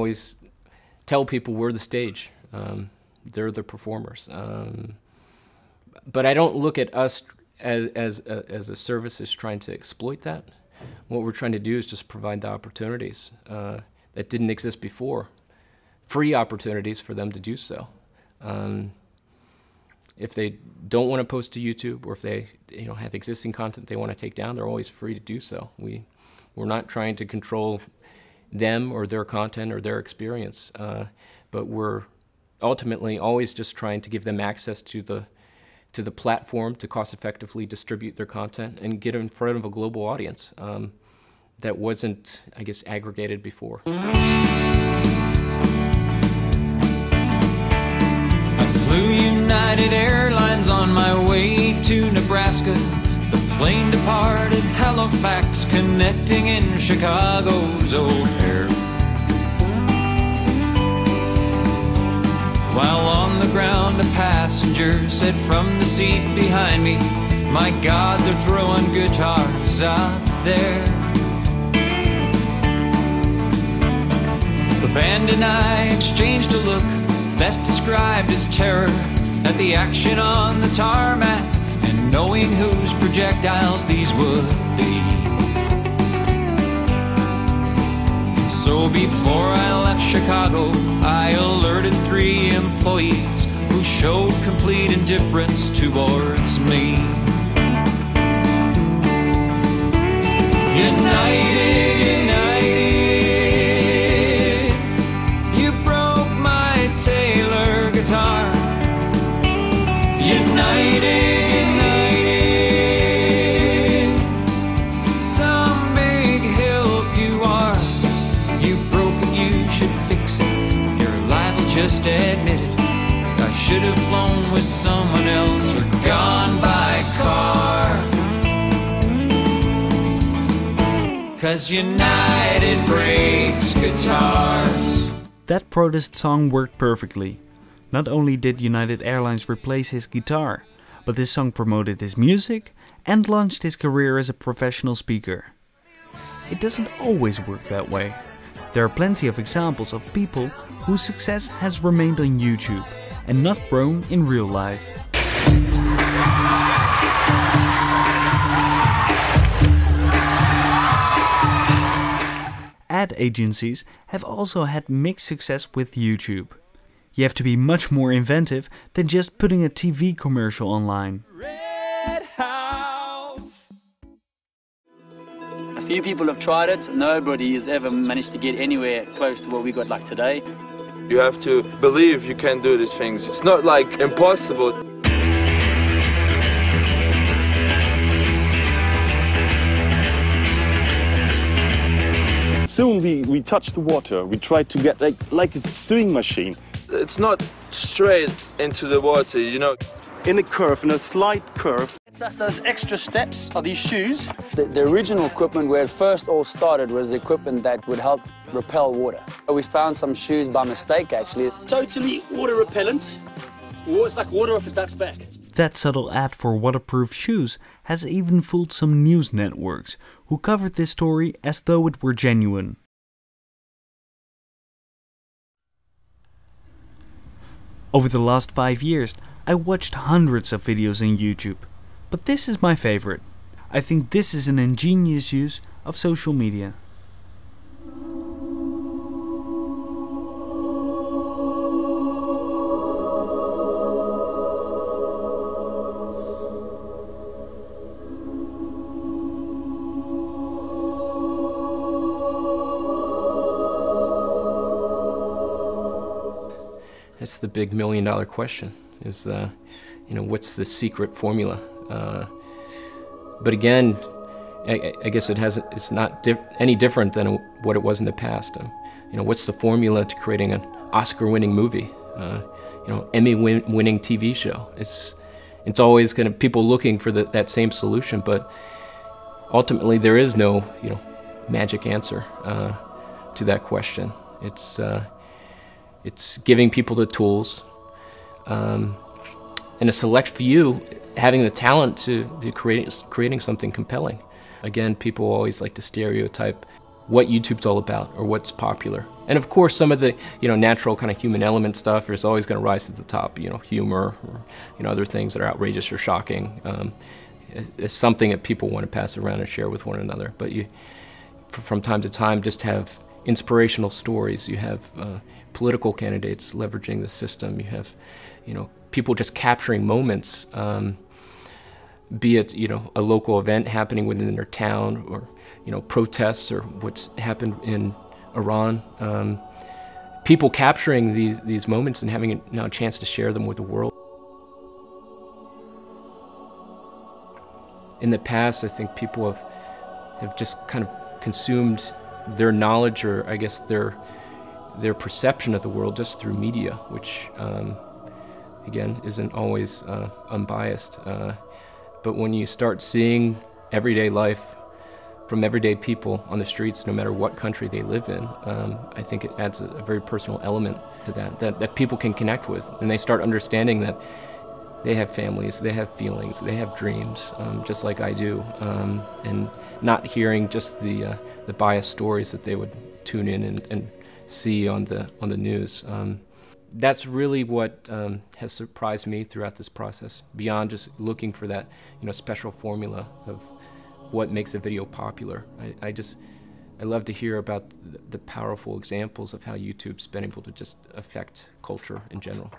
always tell people we're the stage. They're the performers. But I don't look at us as a service as trying to exploit that. What we're trying to do is just provide the opportunities that didn't exist before, free opportunities for them to do so. If they don't want to post to YouTube, or if they have existing content they want to take down, they're always free to do so. We're not trying to control them or their content or their experience, but we're ultimately always just trying to give them access to the platform to cost-effectively distribute their content and get in front of a global audience that wasn't, I guess, aggregated before. Flew United Airlines on my way to Nebraska. The plane departed Halifax, connecting in Chicago's O'Hare. While on the ground, a passenger said from the seat behind me, "My God, they're throwing guitars out there." The band and I exchanged a look, best described as terror, at the action on the tarmac, and knowing whose projectiles these would be. So before I left Chicago, I alerted 3 employees who showed complete indifference towards me. United, united, you broke my Taylor guitar. United, united, some big help you are. You broke it, you should fix it. You're liable, just admit it. I should have flown with someone else or gone by car. 'Cause United breaks guitars. That protest song worked perfectly. Not only did United Airlines replace his guitar, but this song promoted his music and launched his career as a professional speaker. It doesn't always work that way. There are plenty of examples of people whose success has remained on YouTube and not grown in real life. Ad agencies have also had mixed success with YouTube. You have to be much more inventive than just putting a TV commercial online. Red House. A few people have tried it. Nobody has ever managed to get anywhere close to what we got like today. You have to believe you can do these things. It's not like impossible. Soon we touched the water. We tried to get like a sewing machine. It's not straight into the water, you know. In a curve, in a slight curve. It's just those extra steps of these shoes. The original equipment where it first all started was the equipment that would help repel water. We found some shoes by mistake, actually. Totally water repellent. It's like water off a duck's back. That subtle ad for waterproof shoes has even fooled some news networks who covered this story as though it were genuine. Over the last 5 years, I watched hundreds of videos on YouTube, but this is my favorite. I think this is an ingenious use of social media. That's the big million-dollar question, is, what's the secret formula? But again, I guess it's not any different than what it was in the past. What's the formula to creating an Oscar-winning movie? Emmy-winning TV show? It's always kind of people looking for that same solution, but ultimately there is no, magic answer to that question. It's giving people the tools, and a select few having the talent to creating something compelling. Again, people always like to stereotype what YouTube's all about or what's popular. And of course, some of the natural kind of human element stuff is always going to rise to the top. Humor or other things that are outrageous or shocking is something that people want to pass around and share with one another. But you, from time to time, just have inspirational stories. You have political candidates leveraging the system. You have people just capturing moments, be it a local event happening within their town, or protests, or what's happened in Iran. People capturing these moments and having now a chance to share them with the world. In the past, I think people have just kind of consumed their knowledge, or I guess their perception of the world, just through media, which again isn't always unbiased. But when you start seeing everyday life from everyday people on the streets, no matter what country they live in, I think it adds a very personal element to that people can connect with, and they start understanding that they have families, they have feelings, they have dreams, just like I do, and not hearing just the biased stories that they would tune in and see on the news. That's really what has surprised me throughout this process, beyond just looking for that special formula of what makes a video popular. I love to hear about the powerful examples of how YouTube's been able to just affect culture in general.